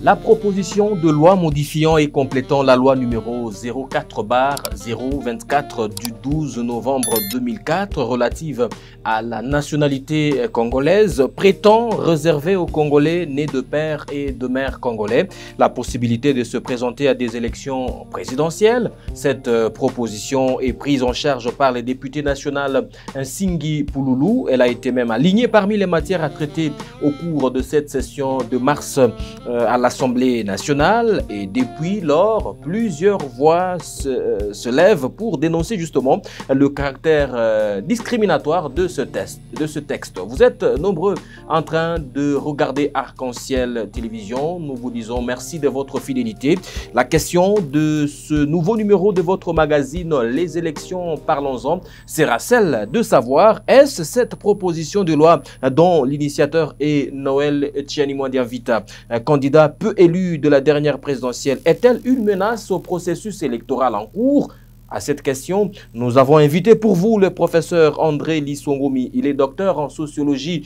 La proposition de loi modifiant et complétant la loi numéro 04/024 du 12 novembre 2004 relative à la nationalité congolaise prétend réserver aux Congolais nés de père et de mère congolais la possibilité de se présenter à des élections présidentielles. Cette proposition est prise en charge par les députés nationaux Nsingi Pouloulou. Elle a été même alignée parmi les matières à traiter au cours de cette session de mars à l'Assemblée nationale, et depuis lors, plusieurs voix se lèvent pour dénoncer justement le caractère discriminatoire de ce texte. Vous êtes nombreux en train de regarder Arc-en-Ciel Télévision. Nous vous disons merci de votre fidélité. La question de ce nouveau numéro de votre magazine Les élections, parlons-en, sera celle de savoir, est-ce cette proposition de loi dont l'initiateur est Noël Tchiani-Mwandiavita, candidat peu élu de la dernière présidentielle, est-elle une menace au processus électoral en cours? À cette question, nous avons invité pour vous le professeur André Lissongomi. Il est docteur en sociologie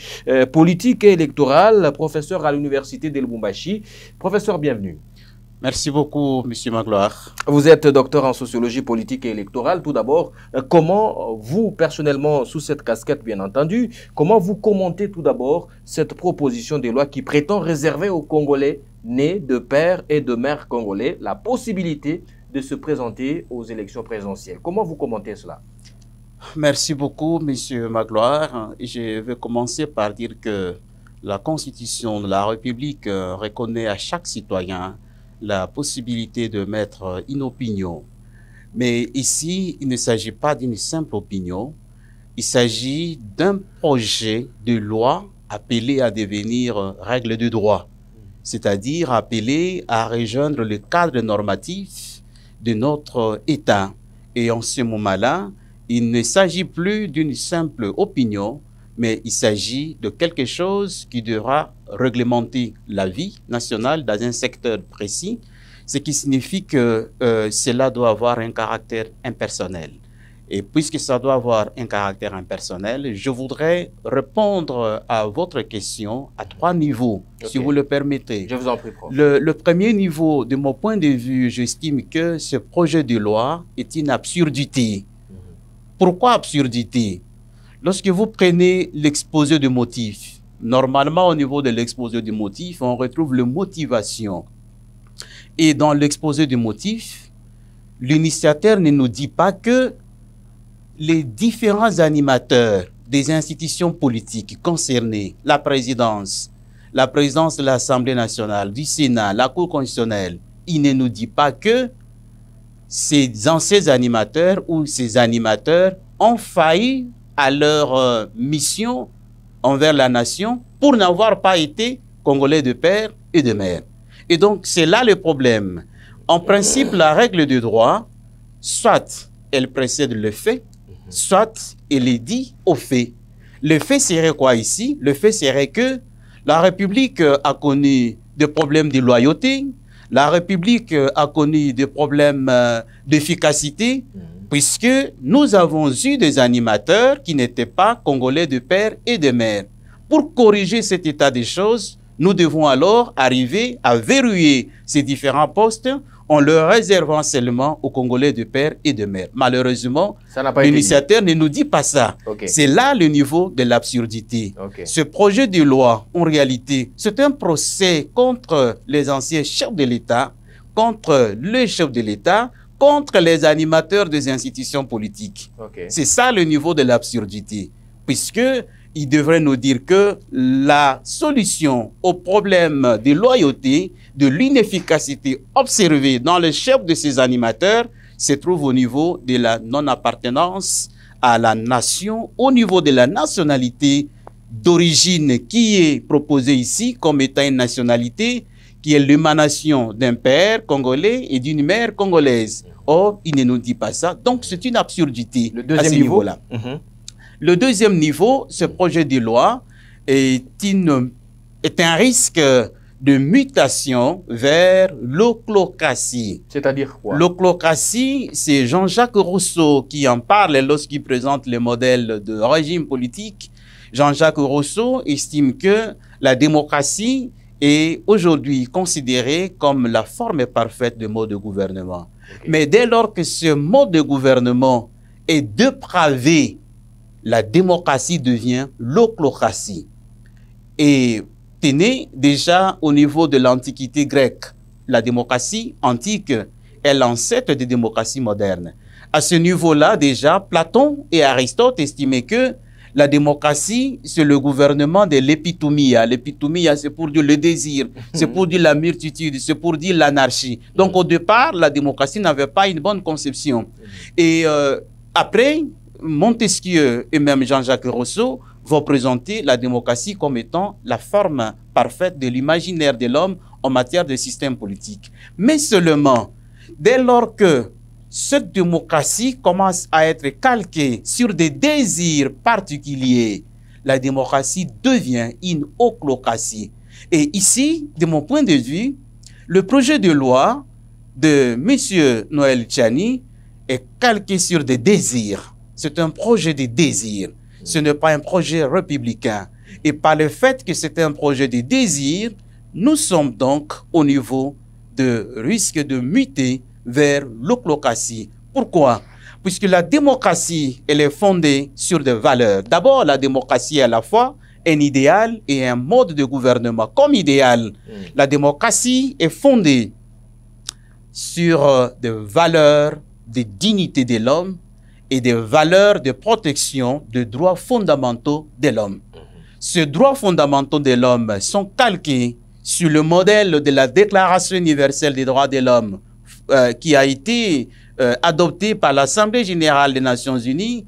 politique et électorale, professeur à l'université de Lubumbashi. Professeur, bienvenue. Merci beaucoup, Monsieur Magloire. Vous êtes docteur en sociologie politique et électorale. Tout d'abord, comment vous, personnellement, sous cette casquette, bien entendu, comment vous commentez tout d'abord cette proposition de loi qui prétend réserver aux Congolais nés de père et de mère congolais la possibilité de se présenter aux élections présidentielles? Comment vous commentez cela? Merci beaucoup, Monsieur Magloire. Je vais commencer par dire que la Constitution de la République reconnaît à chaque citoyen la possibilité de mettre une opinion. Mais ici, il ne s'agit pas d'une simple opinion, il s'agit d'un projet de loi appelé à devenir règle de droit, c'est-à-dire appelé à rejoindre le cadre normatif de notre État. Et en ce moment-là, il ne s'agit plus d'une simple opinion, mais il s'agit de quelque chose qui devra réglementer la vie nationale dans un secteur précis, ce qui signifie que cela doit avoir un caractère impersonnel. Et puisque ça doit avoir un caractère impersonnel, je voudrais répondre à votre question à 3 niveaux, si vous le permettez. Je vous en prie, prof. Le premier niveau, de mon point de vue, j'estime que ce projet de loi est une absurdité. Pourquoi absurdité? Lorsque vous prenez l'exposé de motifs, normalement au niveau de l'exposé de motifs, on retrouve la motivation. Et dans l'exposé de motifs, l'initiateur ne nous dit pas que les différents animateurs des institutions politiques concernées, la présidence de l'Assemblée nationale, du Sénat, la Cour constitutionnelle, il ne nous dit pas que ces anciens animateurs ou ces animateurs ont failli à leur mission envers la nation pour n'avoir pas été Congolais de père et de mère. Et donc, c'est là le problème. En principe, la règle de droit, soit elle précède le fait, soit elle est dit au fait. Le fait serait quoi ici? Le fait serait que la République a connu des problèmes de loyauté, la République a connu des problèmes d'efficacité, puisque nous avons eu des animateurs qui n'étaient pas Congolais de père et de mère. Pour corriger cet état des choses, nous devons alors arriver à verrouiller ces différents postes en leur réservant seulement aux Congolais de père et de mère. Malheureusement, l'initiateur ne nous dit pas ça. C'est là le niveau de l'absurdité. Ce projet de loi, en réalité, c'est un procès contre les anciens chefs de l'État, contre le chef de l'État, contre les animateurs des institutions politiques. C'est ça le niveau de l'absurdité, puisqu'il devrait nous dire que la solution au problème de loyauté, de l'inefficacité observée dans le chef de ces animateurs, se trouve au niveau de la non-appartenance à la nation, au niveau de la nationalité d'origine qui est proposée ici comme étant une nationalité qui est l'émanation d'un père congolais et d'une mère congolaise. Or, il ne nous dit pas ça. Donc, c'est une absurdité à ce niveau-là. Le deuxième niveau, ce projet de loi est un risque de mutation vers l'ochlocratie. C'est-à-dire quoi? L'ochlocratie, c'est Jean-Jacques Rousseau qui en parle lorsqu'il présente le modèle de régime politique. Jean-Jacques Rousseau estime que la démocratie est aujourd'hui considéré comme la forme parfaite de mode de gouvernement. Okay. Mais dès lors que ce mode de gouvernement est dépravé, la démocratie devient l'ochlocratie. Et tenez, déjà au niveau de l'Antiquité grecque, la démocratie antique est l'ancêtre des démocraties modernes. À ce niveau-là, déjà, Platon et Aristote estimaient que la démocratie, c'est le gouvernement de l'épitomia. L'épitomia, c'est pour dire le désir, c'est pour dire la multitude, c'est pour dire l'anarchie. Donc, au départ, la démocratie n'avait pas une bonne conception. Et après, Montesquieu et même Jean-Jacques Rousseau vont présenter la démocratie comme étant la forme parfaite de l'imaginaire de l'homme en matière de système politique. Mais seulement, dès lors que cette démocratie commence à être calquée sur des désirs particuliers, la démocratie devient une ochlocratie. Et ici, de mon point de vue, le projet de loi de M. Noël Tchani est calqué sur des désirs. C'est un projet de désir. Ce n'est pas un projet républicain. Et par le fait que c'est un projet de désir, nous sommes donc au niveau de risque de muter vers l'ochlocratie. Pourquoi? Puisque la démocratie, elle est fondée sur des valeurs. D'abord, la démocratie est à la fois un idéal et un mode de gouvernement. Comme idéal, la démocratie est fondée sur des valeurs de dignité de l'homme et des valeurs de protection des droits fondamentaux de l'homme. Ces droits fondamentaux de l'homme sont calqués sur le modèle de la Déclaration universelle des droits de l'homme qui a été adoptée par l'Assemblée générale des Nations unies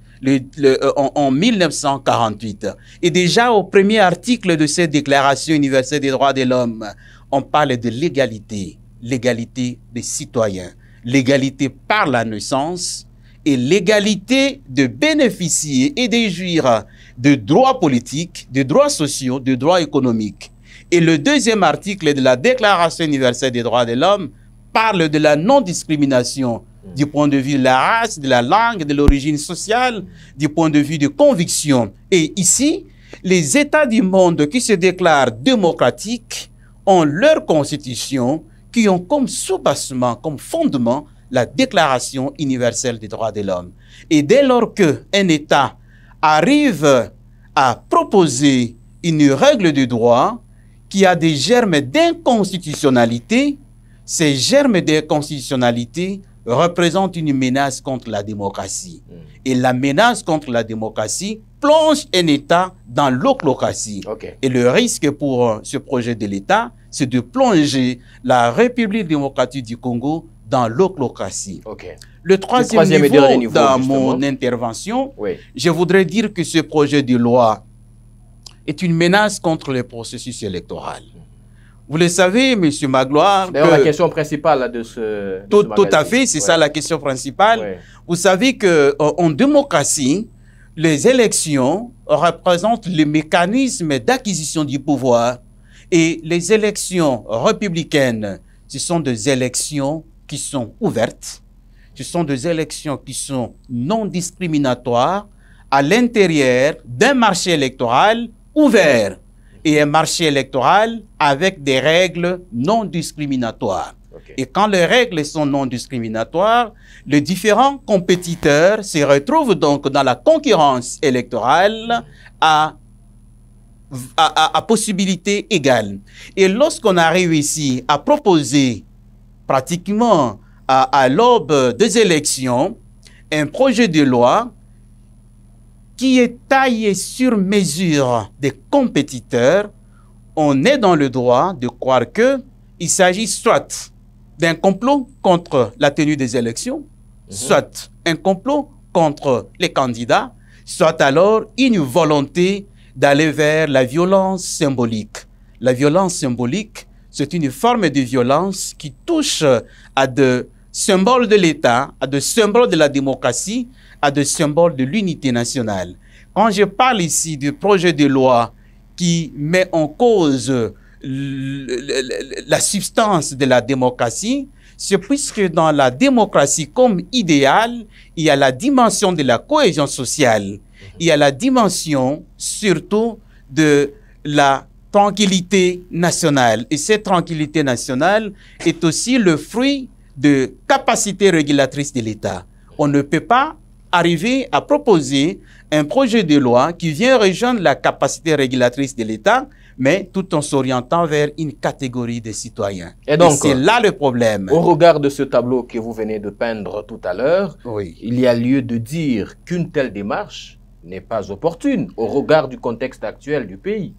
en 1948. Et déjà au premier article de cette Déclaration universelle des droits de l'homme, on parle de l'égalité, l'égalité des citoyens, l'égalité par la naissance et l'égalité de bénéficier et de jouir de droits politiques, de droits sociaux, de droits économiques. Et le deuxième article de la Déclaration universelle des droits de l'homme parle de la non-discrimination du point de vue de la race, de la langue, de l'origine sociale, du point de vue de conviction. Et ici, les États du monde qui se déclarent démocratiques ont leur constitution qui ont comme soubassement, comme fondement, la Déclaration universelle des droits de l'homme. Et dès lors qu'un État arrive à proposer une règle de droit qui a des germes d'inconstitutionnalité, ces germes d'inconstitutionnalité représentent une menace contre la démocratie. Et la menace contre la démocratie plonge un État dans l'ochlocratie. Et le risque pour ce projet de l'État, c'est de plonger la République démocratique du Congo dans l'ochlocratie. Le troisième niveau dans mon intervention, je voudrais dire que ce projet de loi est une menace contre le processus électoral. Vous le savez, M. Magloire... D'ailleurs, la question principale de ce... Tout à fait, c'est ça la question principale. Vous savez qu'en démocratie, les élections représentent le mécanisme d'acquisition du pouvoir. Et les élections républicaines, ce sont des élections qui sont ouvertes. Ce sont des élections qui sont non discriminatoires à l'intérieur d'un marché électoral ouvert. Et un marché électoral avec des règles non discriminatoires. Et quand les règles sont non discriminatoires, les différents compétiteurs se retrouvent donc dans la concurrence électorale à possibilité égale. Et lorsqu'on arrive ici à proposer pratiquement à l'aube des élections un projet de loi qui est taillé sur mesure des compétiteurs, on est dans le droit de croire qu'il s'agit soit d'un complot contre la tenue des élections, soit un complot contre les candidats, soit alors une volonté d'aller vers la violence symbolique. La violence symbolique, c'est une forme de violence qui touche à des symboles de l'État, à des symboles de la démocratie, à des symboles de l'unité nationale. Quand je parle ici du projet de loi qui met en cause la substance de la démocratie, c'est puisque dans la démocratie comme idéal, il y a la dimension de la cohésion sociale, il y a la dimension surtout de la tranquillité nationale. Et cette tranquillité nationale est aussi le fruit de capacités régulatrices de l'État. On ne peut pas arriver à proposer un projet de loi qui vient rejoindre la capacité régulatrice de l'État, mais tout en s'orientant vers une catégorie de citoyens. Et donc, c'est là le problème. Au regard de ce tableau que vous venez de peindre tout à l'heure, Oui. il y a lieu de dire qu'une telle démarche n'est pas opportune au regard du contexte actuel du pays.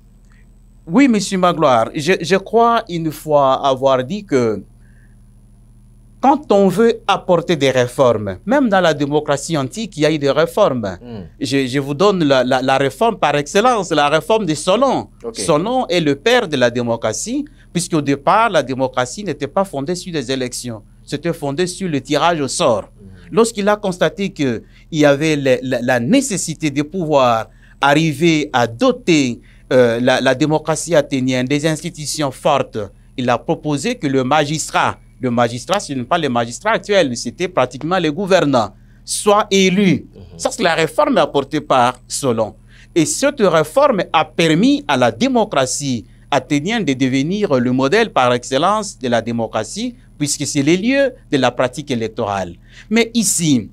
Oui, monsieur Magloire, je crois une fois avoir dit que quand on veut apporter des réformes, même dans la démocratie antique, il y a eu des réformes. Je vous donne la réforme par excellence, la réforme de Solon. Okay. Solon est le père de la démocratie, puisqu'au départ, la démocratie n'était pas fondée sur des élections. C'était fondé sur le tirage au sort. Lorsqu'il a constaté qu'il y avait la nécessité de pouvoir arriver à doter la démocratie athénienne des institutions fortes, il a proposé que le magistrat, ce n'est pas le magistrat actuel, c'était pratiquement les gouvernants, soit élu. Ça, c'est la réforme apportée par Solon. Et cette réforme a permis à la démocratie athénienne de devenir le modèle par excellence de la démocratie, puisque c'est le lieu de la pratique électorale. Mais ici,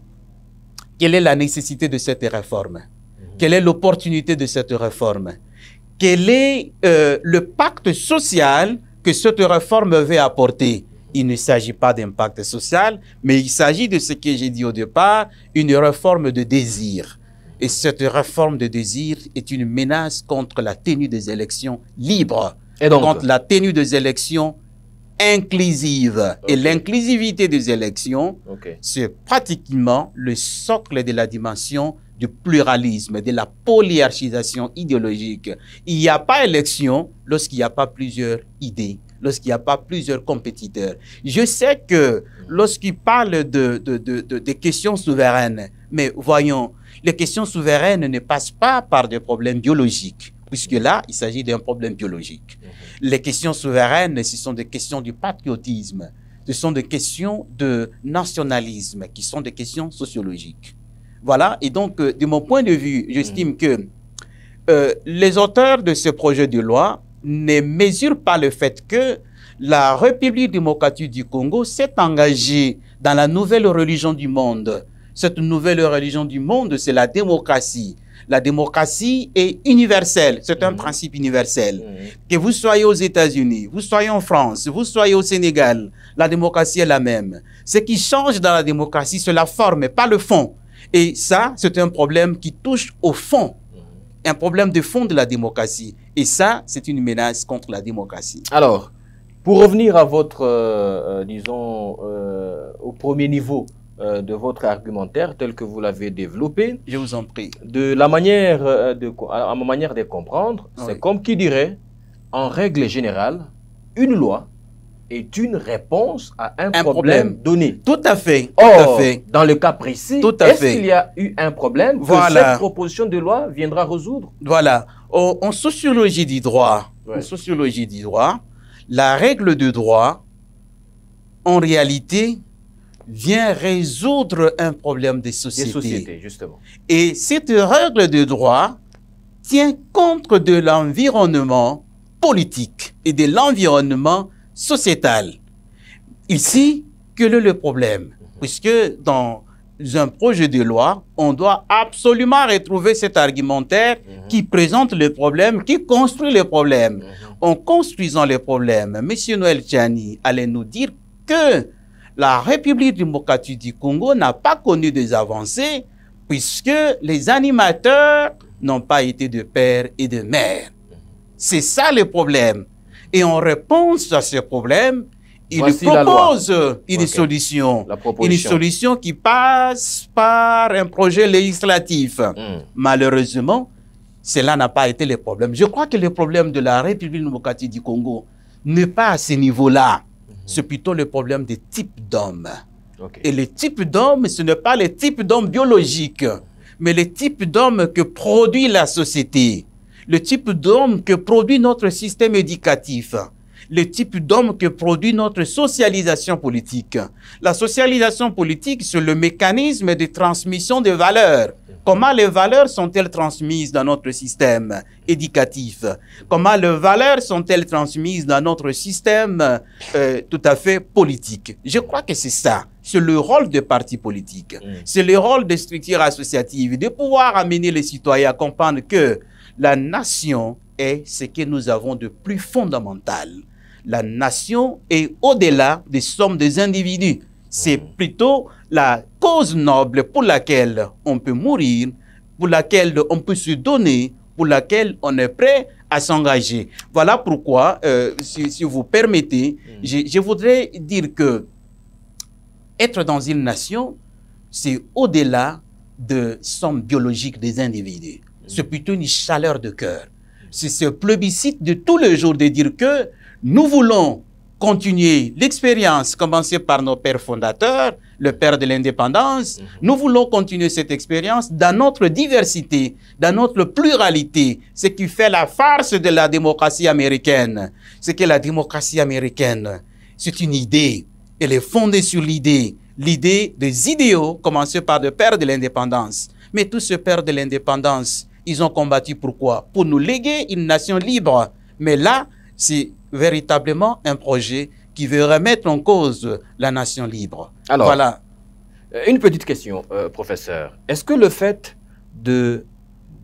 quelle est la nécessité de cette réforme? Quelle est l'opportunité de cette réforme? Quel est le pacte social que cette réforme veut apporter? Il ne s'agit pas d'impact social, mais il s'agit de ce que j'ai dit au départ, une réforme de désir. Et cette réforme de désir est une menace contre la tenue des élections libres, et donc, contre la tenue des élections inclusives. Okay. Et l'inclusivité des élections, c'est pratiquement le socle de la dimension du pluralisme, de la polyarchisation idéologique. Il n'y a pas élection lorsqu'il n'y a pas plusieurs idées, lorsqu'il n'y a pas plusieurs compétiteurs. Je sais que lorsqu'il parle de questions souveraines, mais voyons, les questions souveraines ne passent pas par des problèmes biologiques, puisque là, il s'agit d'un problème biologique. Les questions souveraines, ce sont des questions du patriotisme, ce sont des questions de nationalisme, qui sont des questions sociologiques. Voilà, et donc, de mon point de vue, j'estime que les auteurs de ce projet de loi ne mesurent pas le fait que la République démocratique du Congo s'est engagée dans la nouvelle religion du monde. Cette nouvelle religion du monde, c'est la démocratie. La démocratie est universelle, c'est un principe universel. Que vous soyez aux États-Unis, vous soyez en France, vous soyez au Sénégal, la démocratie est la même. Ce qui change dans la démocratie, c'est la forme, pas le fond. Et ça, c'est un problème qui touche au fond, un problème de fond de la démocratie. Et ça, c'est une menace contre la démocratie. Alors, pour revenir à votre, disons, au premier niveau de votre argumentaire tel que vous l'avez développé. Je vous en prie. De la manière, à ma manière de comprendre, c'est comme qui dirait, en règle générale, une loi est une réponse à un problème donné. Tout à fait. Or, dans le cas précis, est-ce qu'il y a eu un problème que cette proposition de loi viendra résoudre? Voilà. En sociologie du droit, la règle de droit, en réalité, vient résoudre un problème des sociétés. Des sociétés, justement. Et cette règle de droit tient compte de l'environnement politique et de l'environnement sociétal. Ici, quel est le problème? Puisque dans un projet de loi, on doit absolument retrouver cet argumentaire qui présente le problème, qui construit le problème. En construisant les problèmes, M. Noël Tchani allait nous dire que la République démocratique du Congo n'a pas connu des avancées puisque les animateurs n'ont pas été de père et de mère. C'est ça le problème. Et en réponse à ce problème, il propose une solution. Une solution qui passe par un projet législatif. Malheureusement, cela n'a pas été le problème. Je crois que le problème de la République démocratique du Congo n'est pas à ce niveau-là. C'est plutôt le problème des types d'hommes. Et le type d'homme, ce n'est pas le type d'homme biologique, mais le type d'homme que produit la société. Le type d'homme que produit notre système éducatif. Le type d'homme que produit notre socialisation politique. La socialisation politique, c'est le mécanisme de transmission de valeurs Comment les valeurs sont-elles transmises dans notre système éducatif? Comment les valeurs sont-elles transmises dans notre système tout à fait politique? Je crois que c'est ça. C'est le rôle des partis politiques. C'est le rôle des structures associatives de pouvoir amener les citoyens à comprendre que la nation est ce que nous avons de plus fondamental. La nation est au-delà des sommes des individus. C'est plutôt la cause noble pour laquelle on peut mourir, pour laquelle on peut se donner, pour laquelle on est prêt à s'engager. Voilà pourquoi, si vous permettez, je voudrais dire que être dans une nation, c'est au-delà de somme biologique des individus. C'est plutôt une chaleur de cœur. C'est ce plébiscite de tous les jours de dire que nous voulons continuer l'expérience commencée par nos pères fondateurs, le père de l'indépendance. Nous voulons continuer cette expérience dans notre diversité, dans notre pluralité, ce qui fait la farce de la démocratie américaine. C'est que la démocratie américaine, c'est une idée. Elle est fondée sur l'idée des idéaux commencés par le père de l'indépendance. Mais tous ces pères de l'indépendance, ils ont combattu pourquoi? Pour nous léguer une nation libre. Mais là, c'est véritablement un projet qui veut remettre en cause la nation libre. Alors, voilà. Une petite question, professeur. Est-ce que le fait de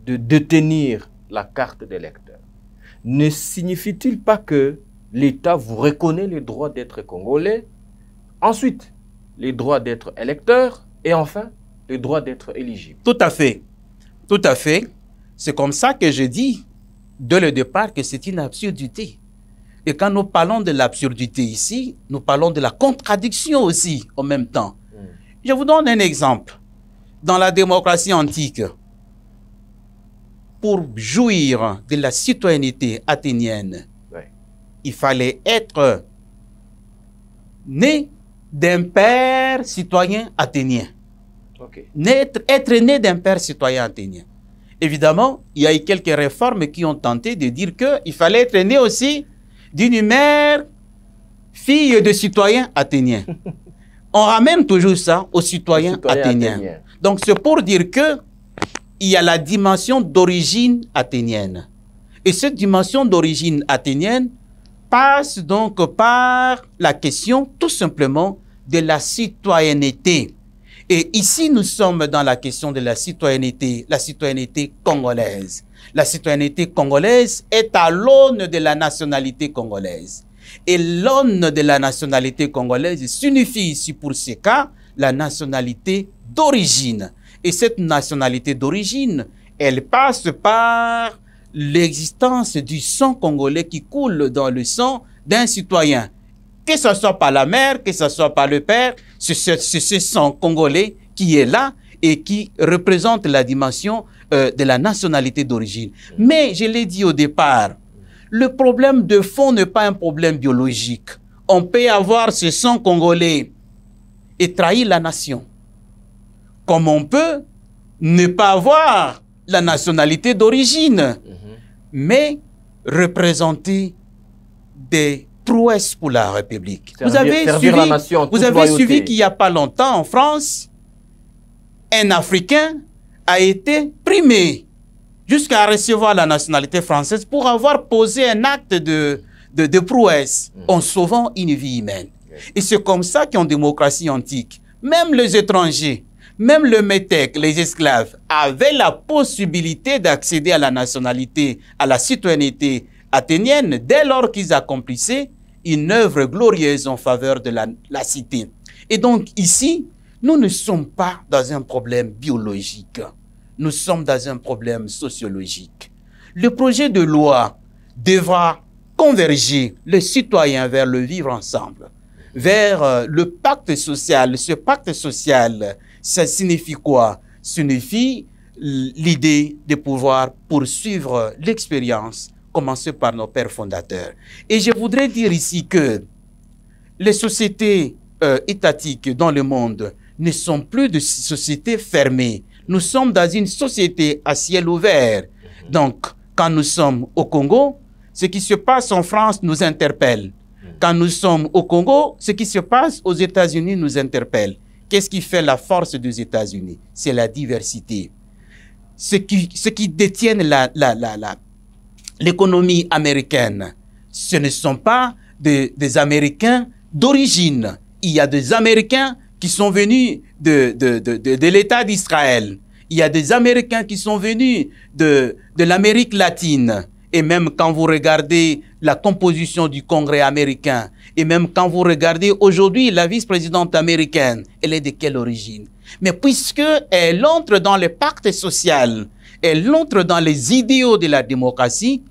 détenir la carte d'électeur ne signifie-t-il pas que l'État vous reconnaît le droit d'être congolais, ensuite les droits d'être électeur et enfin le droit d'être éligible? Tout à fait. Tout à fait. C'est comme ça que je dis dès le départ que c'est une absurdité. Et quand nous parlons de l'absurdité ici, nous parlons de la contradiction aussi en même temps. Je vous donne un exemple. Dans la démocratie antique, pour jouir de la citoyenneté athénienne, il fallait être né d'un père citoyen athénien. Être né d'un père citoyen athénien. Évidemment, il y a eu quelques réformes qui ont tenté de dire qu'il fallait être né aussi d'une mère, fille de citoyens athéniens. On ramène toujours ça aux citoyens athéniens. Donc, c'est pour dire que il y a la dimension d'origine athénienne. Et cette dimension d'origine athénienne passe donc par la question, tout simplement, de la citoyenneté. Et ici, nous sommes dans la question de la citoyenneté congolaise. La citoyenneté congolaise est à l'aune de la nationalité congolaise. Et l'aune de la nationalité congolaise signifie ici, pour ce cas, la nationalité d'origine. Et cette nationalité d'origine, elle passe par l'existence du sang congolais qui coule dans le sang d'un citoyen. Que ce soit par la mère, que ce soit par le père, c'est ce sang congolais qui est là et qui représente la dimension de la nationalité d'origine. Mais, je l'ai dit au départ, le problème de fond n'est pas un problème biologique. On peut avoir ce sang congolais et trahir la nation. Comme on peut ne pas avoir la nationalité d'origine, mais représenter des prouesses pour la République. Vous avez suivi qu'il n'y a pas longtemps en France, un Africain a été primé jusqu'à recevoir la nationalité française pour avoir posé un acte de prouesse en sauvant une vie humaine. Et c'est comme ça qu'en démocratie antique, même les étrangers, même le métèque, les esclaves, avaient la possibilité d'accéder à la nationalité, à la citoyenneté athénienne dès lors qu'ils accomplissaient une œuvre glorieuse en faveur de la cité. Et donc ici, nous ne sommes pas dans un problème biologique. Nous sommes dans un problème sociologique. Le projet de loi devra converger les citoyens vers le vivre ensemble, vers le pacte social. Ce pacte social, ça signifie quoi? Ça signifie l'idée de pouvoir poursuivre l'expérience commencée par nos pères fondateurs. Et je voudrais dire ici que les sociétés étatiques dans le monde ne sont plus de sociétés fermées. Nous sommes dans une société à ciel ouvert. Donc, quand nous sommes au Congo, ce qui se passe en France nous interpelle. Quand nous sommes au Congo, ce qui se passe aux États-Unis nous interpelle. Qu'est-ce qui fait la force des États-Unis? C'est la diversité. ceux qui détiennent l'économie américaine, ce ne sont pas des Américains d'origine. Il y a des Américains qui sont venus de l'État d'Israël. Il y a des Américains qui sont venus de l'Amérique latine. Et même quand vous regardez la composition du Congrès américain, et même quand vous regardez aujourd'hui la vice-présidente américaine, elle est de quelle origine? Mais puisqu'elle entre dans le pacte social, elle entre dans les idéaux de la démocratie,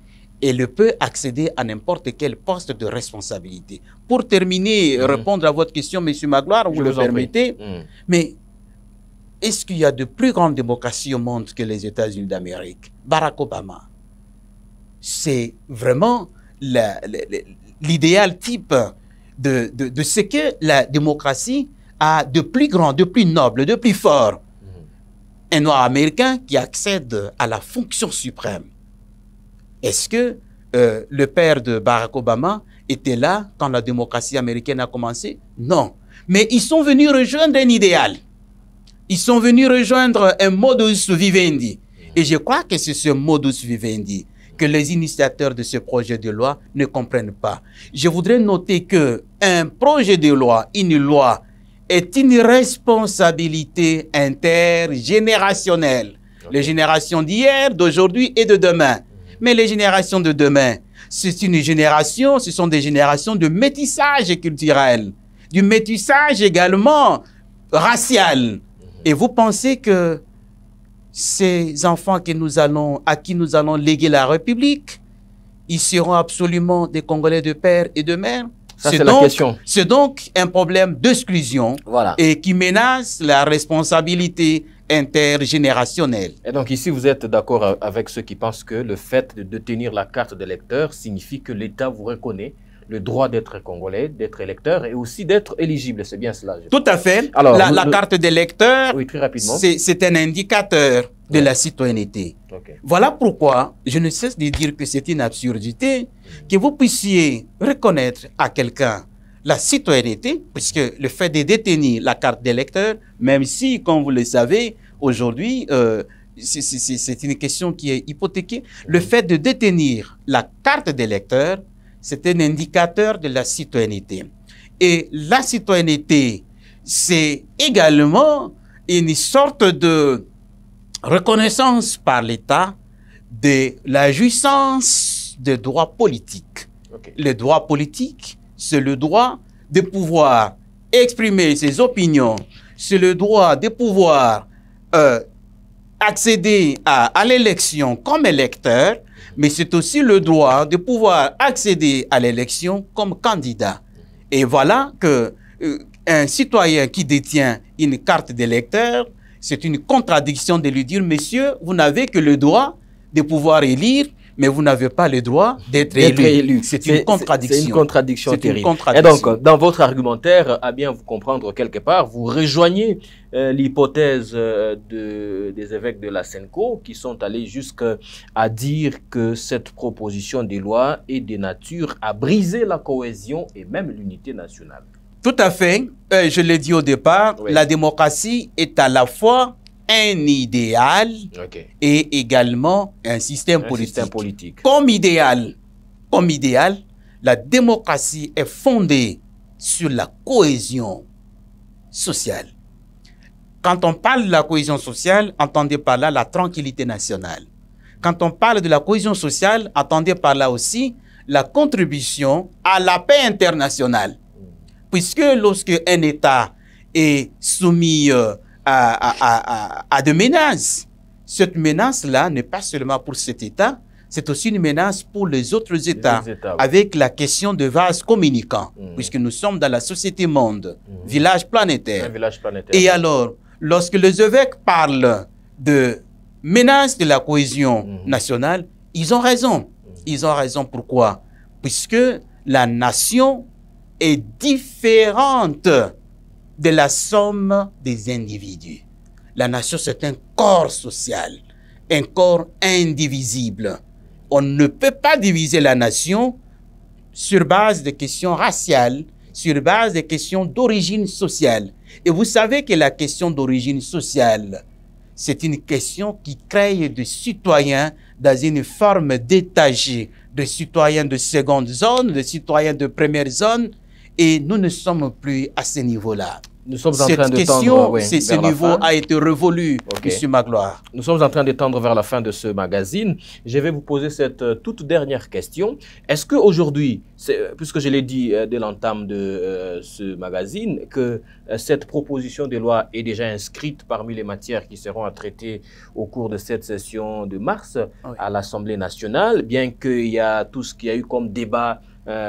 elle peut accéder à n'importe quel poste de responsabilité. Pour terminer, répondre à votre question, M. Magloire, vous le permettez, mais est-ce qu'il y a de plus grandes démocraties au monde que les États-Unis d'Amérique? Barack Obama. C'est vraiment l'idéal type de ce que la démocratie a de plus grand, de plus noble, de plus fort. Un noir américain qui accède à la fonction suprême. Est-ce que le père de Barack Obama était là quand la démocratie américaine a commencé? Non. Mais ils sont venus rejoindre un idéal. Ils sont venus rejoindre un modus vivendi. Et je crois que c'est ce modus vivendi que les initiateurs de ce projet de loi ne comprennent pas. Je voudrais noter qu'un projet de loi, une loi, est une responsabilité intergénérationnelle. Les générations d'hier, d'aujourd'hui et de demain. Mais les générations de demain, c'est une génération, ce sont des générations de métissage culturel, du métissage également racial. Et vous pensez que ces enfants à qui nous allons léguer la République, ils seront absolument des Congolais de père et de mère? C'est la question. C'est donc un problème d'exclusion et qui menace la responsabilité intergénérationnelle. Et donc ici, vous êtes d'accord avec ceux qui pensent que le fait de détenir la carte d'électeur signifie que l'État vous reconnaît le droit d'être congolais, d'être électeur et aussi d'être éligible. C'est bien cela. Tout à fait. Alors, la carte d'électeur, oui, très rapidement, c'est un indicateur de la citoyenneté. Voilà pourquoi je ne cesse de dire que c'est une absurdité que vous puissiez reconnaître à quelqu'un la citoyenneté, puisque le fait de détenir la carte d'électeur, même si, comme vous le savez, aujourd'hui, c'est une question qui est hypothéquée, le fait de détenir la carte d'électeur, c'est un indicateur de la citoyenneté. Et la citoyenneté, c'est également une sorte de reconnaissance par l'État de la jouissance des droits politiques. Le droit politique, c'est le droit de pouvoir exprimer ses opinions, c'est le droit de pouvoir accéder à l'élection comme électeur, mais c'est aussi le droit de pouvoir accéder à l'élection comme candidat. Et voilà qu'un citoyen qui détient une carte d'électeur, c'est une contradiction de lui dire, monsieur, vous n'avez que le droit de pouvoir élire, mais vous n'avez pas le droit d'être élu. C'est une contradiction. C'est une contradiction terrible. Une contradiction. Et donc, dans votre argumentaire, à bien vous comprendre quelque part, vous rejoignez l'hypothèse des évêques de la SENCO qui sont allés jusqu'à dire que cette proposition de loi est de nature à briser la cohésion et même l'unité nationale. Tout à fait. Je l'ai dit au départ, la démocratie est à la fois un idéal et également un système politique. Comme idéal, la démocratie est fondée sur la cohésion sociale. Quand on parle de la cohésion sociale, entendez par là la tranquillité nationale. Quand on parle de la cohésion sociale, entendez par là aussi la contribution à la paix internationale. Puisque lorsque un État est soumis à de menaces. Cette menace-là n'est pas seulement pour cet État, c'est aussi une menace pour les autres États, avec la question de vases communicants, puisque nous sommes dans la société monde, village planétaire. Et alors, lorsque les évêques parlent de menace de la cohésion nationale, ils ont raison. Ils ont raison pourquoi? Puisque la nation est différente de la somme des individus. La nation, c'est un corps social, un corps indivisible. On ne peut pas diviser la nation sur base de questions raciales, sur base de questions d'origine sociale. Et vous savez que la question d'origine sociale, c'est une question qui crée des citoyens dans une forme d'étagée, de citoyens de seconde zone, de citoyens de première zone, et nous ne sommes plus à ce niveau-là. Nous sommes en train de tendre, ce niveau a été révolu, Monsieur Magloire. Nous sommes en train de tendre vers la fin de ce magazine. Je vais vous poser cette toute dernière question. Est-ce qu'aujourd'hui, puisque je l'ai dit dès l'entame de ce magazine, que cette proposition de loi est déjà inscrite parmi les matières qui seront à traiter au cours de cette session de mars à l'Assemblée nationale, bien qu'il y a tout ce qu'il y a eu comme débat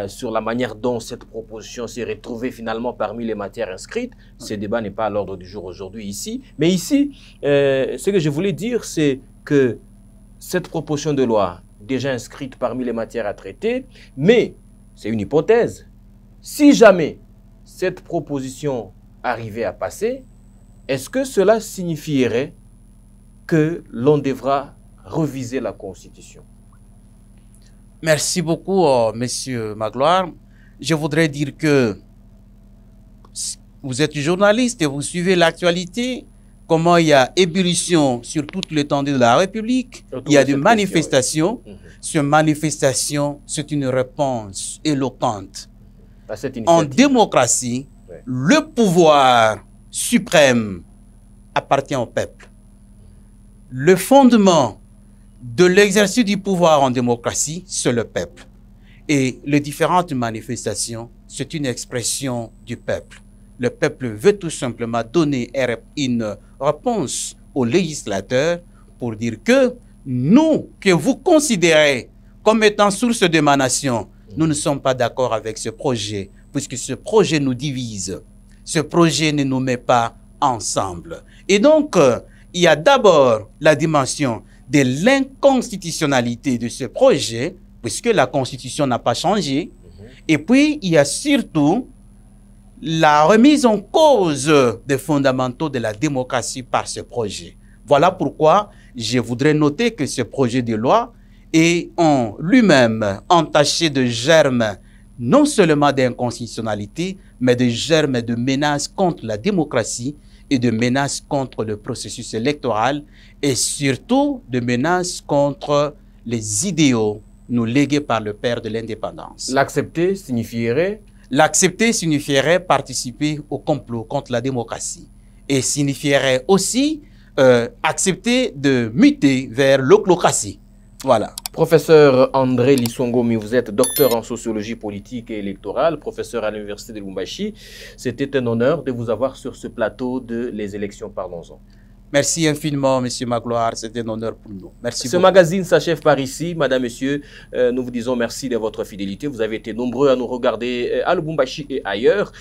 sur la manière dont cette proposition s'est retrouvée finalement parmi les matières inscrites. Ce débat n'est pas à l'ordre du jour aujourd'hui ici. Mais ici, ce que je voulais dire, c'est que cette proposition de loi, déjà inscrite parmi les matières à traiter, mais c'est une hypothèse. Si jamais cette proposition arrivait à passer, est-ce que cela signifierait que l'on devra reviser la Constitution? Merci beaucoup, Monsieur Magloire. Je voudrais dire que vous êtes journaliste et vous suivez l'actualité, comment il y a ébullition sur toute l'étendue de la République, il y a des manifestations. Ces manifestations, c'est une réponse éloquente. En démocratie, le pouvoir suprême appartient au peuple. Le fondement de l'exercice du pouvoir en démocratie, c'est le peuple. Et les différentes manifestations, c'est une expression du peuple. Le peuple veut tout simplement donner une réponse aux législateurs pour dire que nous, que vous considérez comme étant source d'émanation, nous ne sommes pas d'accord avec ce projet, puisque ce projet nous divise. Ce projet ne nous met pas ensemble. Et donc, il y a d'abord la dimension de l'inconstitutionnalité de ce projet, puisque la Constitution n'a pas changé. Et puis, il y a surtout la remise en cause des fondamentaux de la démocratie par ce projet. Voilà pourquoi je voudrais noter que ce projet de loi est en lui-même entaché de germes non seulement d'inconstitutionnalité, mais de germes de menaces contre la démocratie et de menaces contre le processus électoral et surtout de menaces contre les idéaux nous légués par le père de l'indépendance. L'accepter signifierait? L'accepter signifierait participer au complot contre la démocratie et signifierait aussi accepter de muter vers l'oclocratie. Voilà. Professeur André Lissongomi, vous êtes docteur en sociologie politique et électorale, professeur à l'université de Lubumbashi. C'était un honneur de vous avoir sur ce plateau de Les élections, parlons-en. Merci infiniment, Monsieur Magloire. C'était un honneur pour nous. Merci beaucoup. Ce magazine s'achève par ici. Madame, Monsieur, nous vous disons merci de votre fidélité. Vous avez été nombreux à nous regarder à Lubumbashi et ailleurs.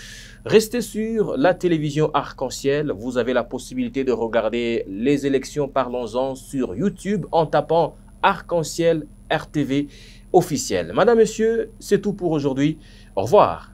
Restez sur la télévision Arc-en-Ciel. Vous avez la possibilité de regarder Les élections, parlons-en sur YouTube en tapant Arc-en-Ciel RTV officiel. Madame, Monsieur, c'est tout pour aujourd'hui. Au revoir.